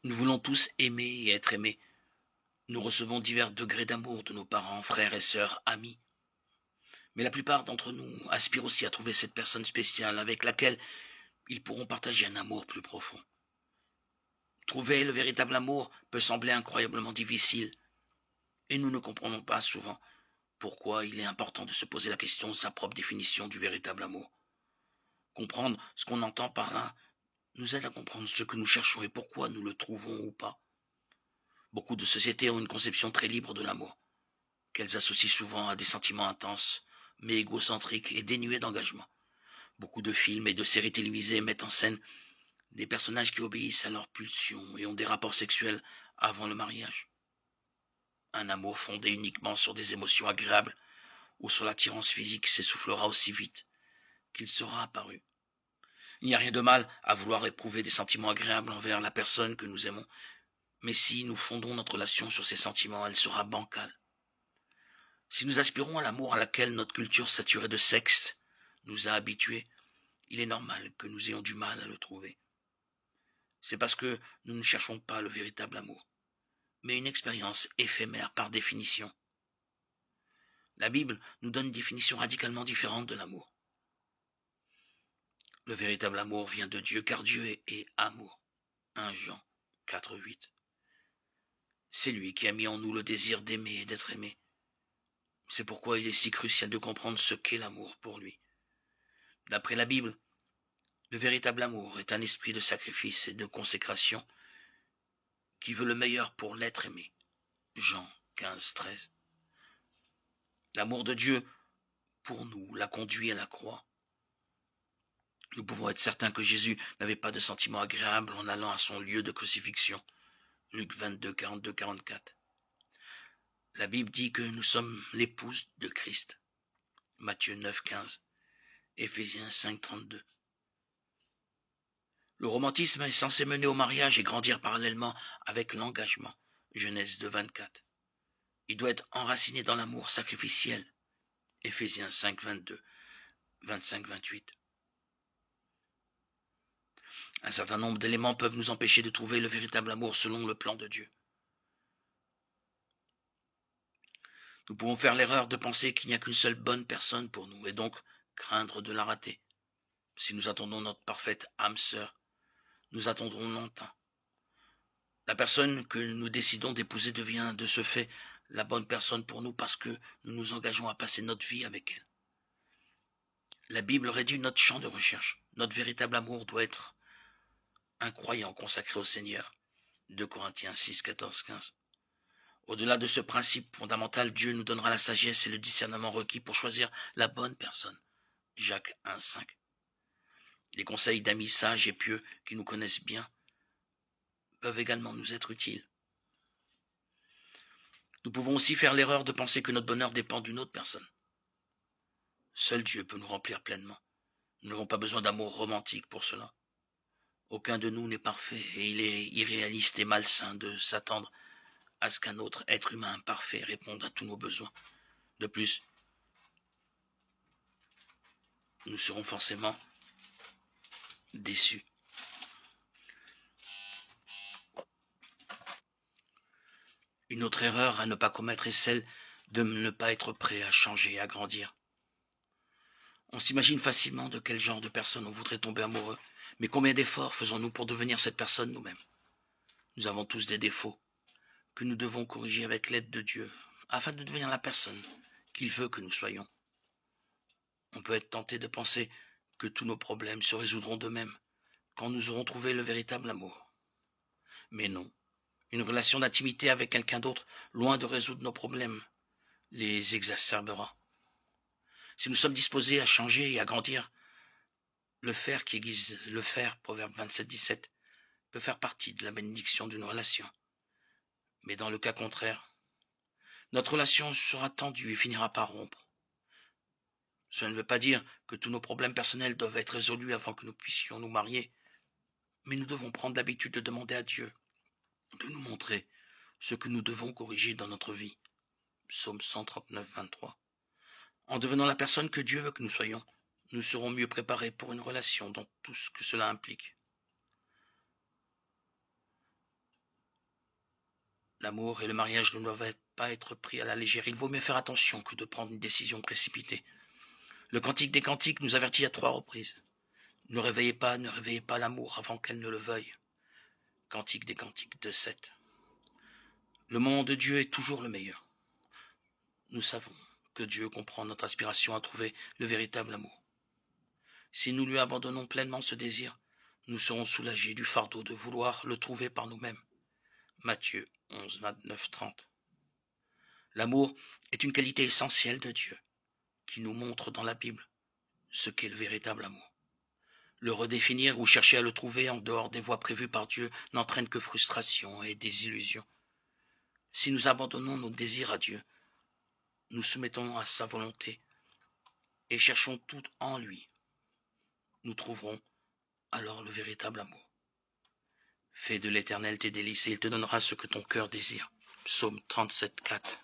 Nous voulons tous aimer et être aimés. Nous recevons divers degrés d'amour de nos parents, frères et sœurs, amis. Mais la plupart d'entre nous aspirent aussi à trouver cette personne spéciale avec laquelle ils pourront partager un amour plus profond. Trouver le véritable amour peut sembler incroyablement difficile, et nous ne comprenons pas souvent pourquoi il est important de se poser la question de sa propre définition du véritable amour. Comprendre ce qu'on entend par là nous aide à comprendre ce que nous cherchons et pourquoi nous le trouvons ou pas. Beaucoup de sociétés ont une conception très libre de l'amour, qu'elles associent souvent à des sentiments intenses, mais égocentriques et dénués d'engagement. Beaucoup de films et de séries télévisées mettent en scène des personnages qui obéissent à leurs pulsions et ont des rapports sexuels avant le mariage. Un amour fondé uniquement sur des émotions agréables ou sur l'attirance physique s'essoufflera aussi vite qu'il sera apparu. Il n'y a rien de mal à vouloir éprouver des sentiments agréables envers la personne que nous aimons, mais si nous fondons notre relation sur ces sentiments, elle sera bancale. Si nous aspirons à l'amour à laquelle notre culture saturée de sexe nous a habitués, il est normal que nous ayons du mal à le trouver. C'est parce que nous ne cherchons pas le véritable amour, mais une expérience éphémère par définition. La Bible nous donne une définition radicalement différente de l'amour. Le véritable amour vient de Dieu, car Dieu est amour. 1 Jean 4,8. C'est lui qui a mis en nous le désir d'aimer et d'être aimé. C'est pourquoi il est si crucial de comprendre ce qu'est l'amour pour lui. D'après la Bible, le véritable amour est un esprit de sacrifice et de consécration qui veut le meilleur pour l'être aimé. Jean 15,13. L'amour de Dieu pour nous l'a conduit à la croix. Nous pouvons être certains que Jésus n'avait pas de sentiments agréables en allant à son lieu de crucifixion. Luc 22, 42, 44. La Bible dit que nous sommes l'épouse de Christ. Matthieu 9, 15. Éphésiens 5, 32. Le romantisme est censé mener au mariage et grandir parallèlement avec l'engagement. Genèse 2, 24. Il doit être enraciné dans l'amour sacrificiel. Éphésiens 5, 22, 25, 28. Un certain nombre d'éléments peuvent nous empêcher de trouver le véritable amour selon le plan de Dieu. Nous pouvons faire l'erreur de penser qu'il n'y a qu'une seule bonne personne pour nous et donc craindre de la rater. Si nous attendons notre parfaite âme sœur, nous attendrons longtemps. La personne que nous décidons d'épouser devient de ce fait la bonne personne pour nous parce que nous nous engageons à passer notre vie avec elle. La Bible réduit notre champ de recherche. Notre véritable amour doit être un croyant consacré au Seigneur. 2 Corinthiens 6, 14, 15. Au-delà de ce principe fondamental, Dieu nous donnera la sagesse et le discernement requis pour choisir la bonne personne. Jacques 1, 5. Les conseils d'amis sages et pieux qui nous connaissent bien peuvent également nous être utiles. Nous pouvons aussi faire l'erreur de penser que notre bonheur dépend d'une autre personne. Seul Dieu peut nous remplir pleinement. Nous n'avons pas besoin d'amour romantique pour cela. Aucun de nous n'est parfait et il est irréaliste et malsain de s'attendre à ce qu'un autre être humain parfait réponde à tous nos besoins. De plus, nous serons forcément déçus. Une autre erreur à ne pas commettre est celle de ne pas être prêt à changer et à grandir. On s'imagine facilement de quel genre de personne on voudrait tomber amoureux, mais combien d'efforts faisons-nous pour devenir cette personne nous-mêmes? Nous avons tous des défauts que nous devons corriger avec l'aide de Dieu, afin de devenir la personne qu'il veut que nous soyons. On peut être tenté de penser que tous nos problèmes se résoudront d'eux-mêmes quand nous aurons trouvé le véritable amour. Mais non, une relation d'intimité avec quelqu'un d'autre, loin de résoudre nos problèmes, les exacerbera. Si nous sommes disposés à changer et à grandir, le faire qui aiguise le fer, Proverbe 27, 17, peut faire partie de la bénédiction d'une relation. Mais dans le cas contraire, notre relation sera tendue et finira par rompre. Cela ne veut pas dire que tous nos problèmes personnels doivent être résolus avant que nous puissions nous marier, mais nous devons prendre l'habitude de demander à Dieu de nous montrer ce que nous devons corriger dans notre vie. Psaume 139, 23. En devenant la personne que Dieu veut que nous soyons, nous serons mieux préparés pour une relation dans tout ce que cela implique. L'amour et le mariage ne doivent pas être pris à la légère. Il vaut mieux faire attention que de prendre une décision précipitée. Le Cantique des Cantiques nous avertit à 3 reprises. Ne réveillez pas l'amour avant qu'elle ne le veuille. Cantique des Cantiques 2:7. Le moment de Dieu est toujours le meilleur. Nous savons que Dieu comprend notre aspiration à trouver le véritable amour. Si nous lui abandonnons pleinement ce désir, nous serons soulagés du fardeau de vouloir le trouver par nous-mêmes. Matthieu 11, 29, 30. L'amour est une qualité essentielle de Dieu, qui nous montre dans la Bible ce qu'est le véritable amour. Le redéfinir ou chercher à le trouver en dehors des voies prévues par Dieu n'entraîne que frustration et désillusion. Si nous abandonnons nos désirs à Dieu, nous soumettons à sa volonté et cherchons tout en lui, nous trouverons alors le véritable amour. Fais de l'Éternel tes délices et il te donnera ce que ton cœur désire. Psaume 37, 4.